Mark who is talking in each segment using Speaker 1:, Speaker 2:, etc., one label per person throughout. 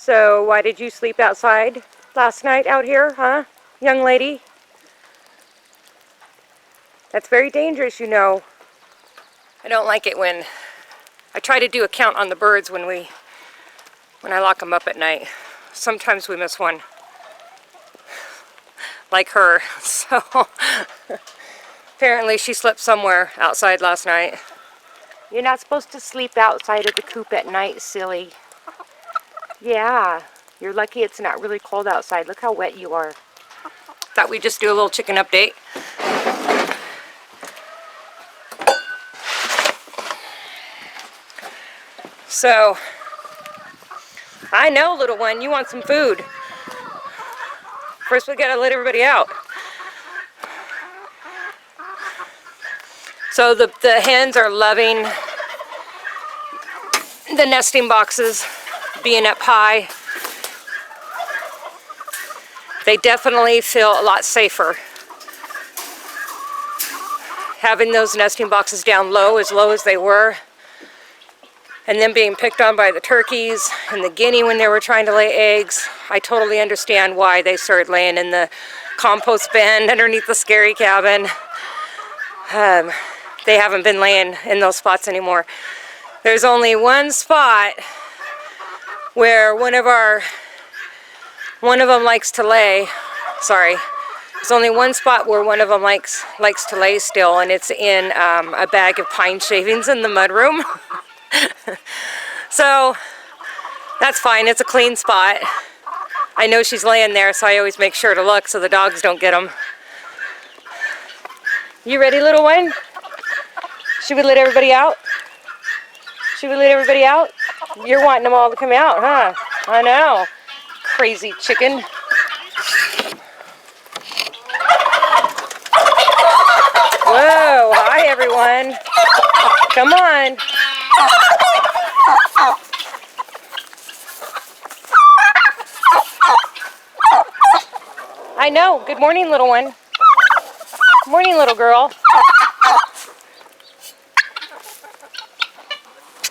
Speaker 1: So why did you sleep outside last night out here, huh, young lady? That's very dangerous, you know. I don't like it when I try to do a count on the birds when I lock them up at night. Sometimes we miss one, like her. So apparently she slept somewhere outside last night. You're not supposed to sleep outside of the coop at night, silly. Yeah, you're lucky it's not really cold outside. Look how wet you are. Thought we'd just do a little chicken update. So, I know, little one, you want some food. First we gotta let everybody out. So the hens are loving the nesting boxes being up high. They definitely feel a lot safer having those nesting boxes down low as they were, and then being picked on by the turkeys and the guinea when they were trying to lay eggs. I totally understand why they started laying in the compost bin underneath the scary cabin. They haven't been laying in those spots anymore. There's only one spot where one of them likes to lay. Sorry. There's only one spot where one of them likes to lay still, and it's in a bag of pine shavings in the mudroom. So that's fine. It's a clean spot. I know she's laying there, so I always make sure to look so the dogs don't get them. You ready, little one? Should we let everybody out? Should we let everybody out? You're wanting them all to come out, huh? I know. Crazy chicken. Whoa, hi everyone. Come on. I know. Good morning, little one. Good morning, little girl.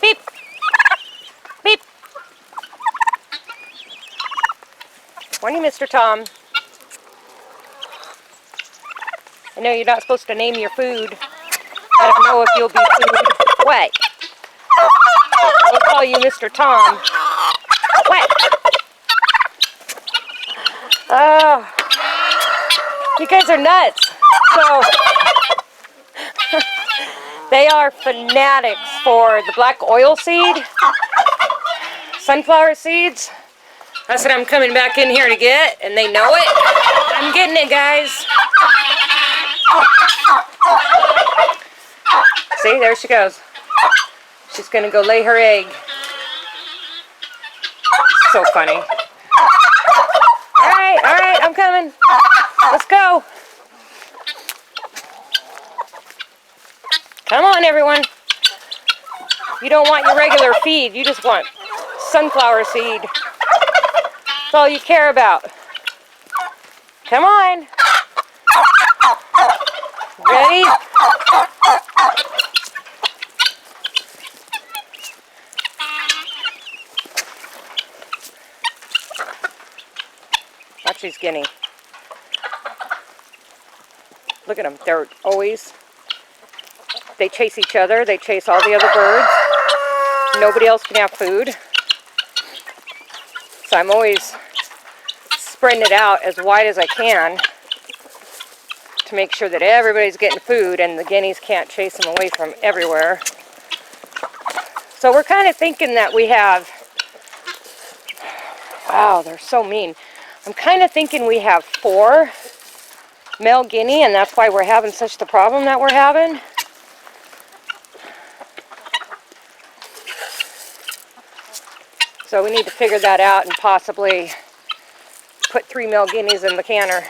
Speaker 1: Beep. Beep. Morning, Mr. Tom. I know you're not supposed to name your food. I don't know if you'll be food. What? We'll call you Mr. Tom. What? Oh, you guys are nuts. So, they are fanatics for the black oil seed, sunflower seeds. That's what I'm coming back in here to get, and they know it. I'm getting it, guys. See, there she goes. She's gonna go lay her egg. So funny. All right, I'm coming. Let's go. Come on, everyone. You don't want your regular feed. You just want sunflower seed. That's all you care about. Come on. Ready? Watch these guinea. Look at them. They're always... They chase each other. They chase all the other birds. Nobody else can have food. So I'm always spreading it out as wide as I can to make sure that everybody's getting food and the guineas can't chase them away from everywhere. So we're kind of thinking that we have... Wow, they're so mean. I'm kind of thinking we have 4 male guinea, and that's why we're having such the problem that we're having. So we need to figure that out and possibly put 3 male guineas in the canner.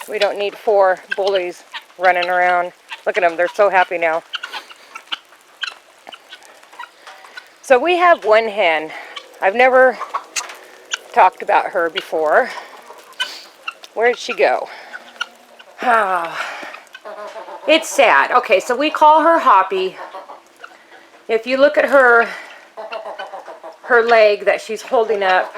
Speaker 1: We don't need 4 bullies running around. Look at them, they're so happy now. So we have one hen. I've never talked about her before. Where did she go? It's sad. Okay, so we call her Hoppy. If you look at her her leg that she's holding up.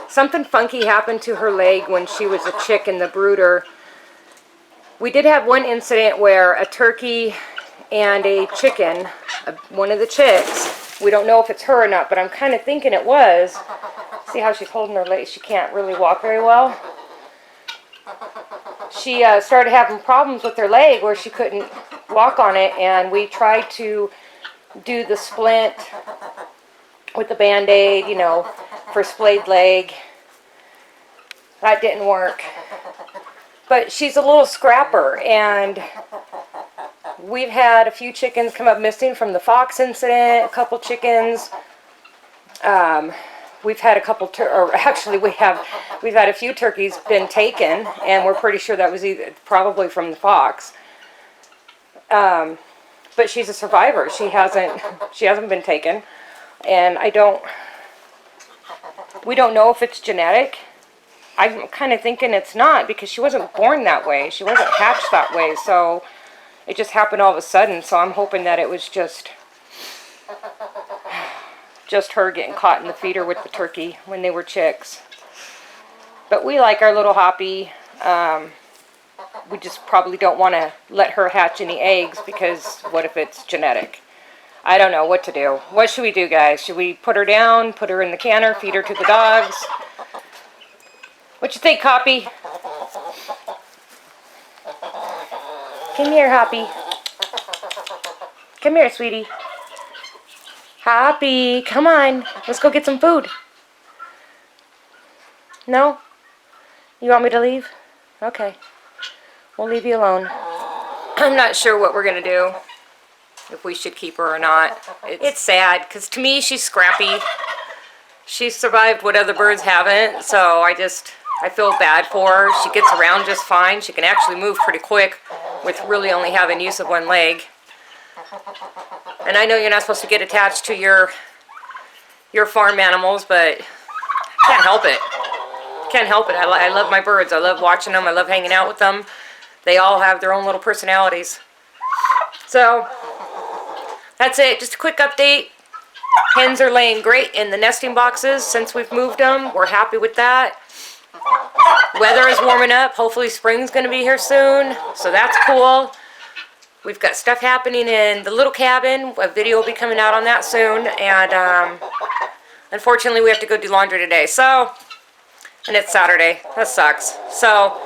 Speaker 1: Something funky happened to her leg when she was a chick in the brooder. We did have one incident where a turkey and a chicken, one of the chicks, we don't know if it's her or not, but I'm kind of thinking it was. See how she's holding her leg? She can't really walk very well. She started having problems with her leg where she couldn't walk on it, and we tried to do the splint with the Band-Aid, you know, for splayed leg. That didn't work. But she's a little scrapper, and we've had a few chickens come up missing from the fox incident, a couple chickens. We've had a couple, we've had a few turkeys been taken, and we're pretty sure that was probably from the fox. But she's a survivor. She hasn't been taken, and we don't know if it's genetic. I'm kind of thinking it's not, because she wasn't born that way. She wasn't hatched that way, so it just happened all of a sudden. So I'm hoping that it was just her getting caught in the feeder with the turkey when they were chicks. But we like our little Hoppy. We just probably don't want to let her hatch any eggs, because what if it's genetic? I don't know what to do. What should we do, guys? Should we put her down, put her in the canner, feed her to the dogs? What you think, Hoppy? Come here, Hoppy. Come here, sweetie. Hoppy, come on. Let's go get some food. No? You want me to leave? Okay. We'll leave you alone. I'm not sure what we're going to do, if we should keep her or not. It's sad, because to me, she's scrappy. She's survived what other birds haven't, so I feel bad for her. She gets around just fine. She can actually move pretty quick with really only having use of one leg. And I know you're not supposed to get attached to your farm animals, but can't help it. Can't help it. I love my birds. I love watching them. I love hanging out with them. They all have their own little personalities. So, that's it. Just a quick update. Hens are laying great in the nesting boxes since we've moved them. We're happy with that. Weather is warming up. Hopefully spring's going to be here soon. So that's cool. We've got stuff happening in the little cabin. A video will be coming out on that soon. And unfortunately we have to go do laundry today. So, and it's Saturday. That sucks. So,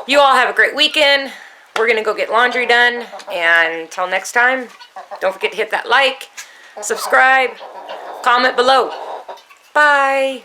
Speaker 1: you all have a great weekend. We're going to go get laundry done. And until next time, don't forget to hit that like, subscribe, comment below. Bye.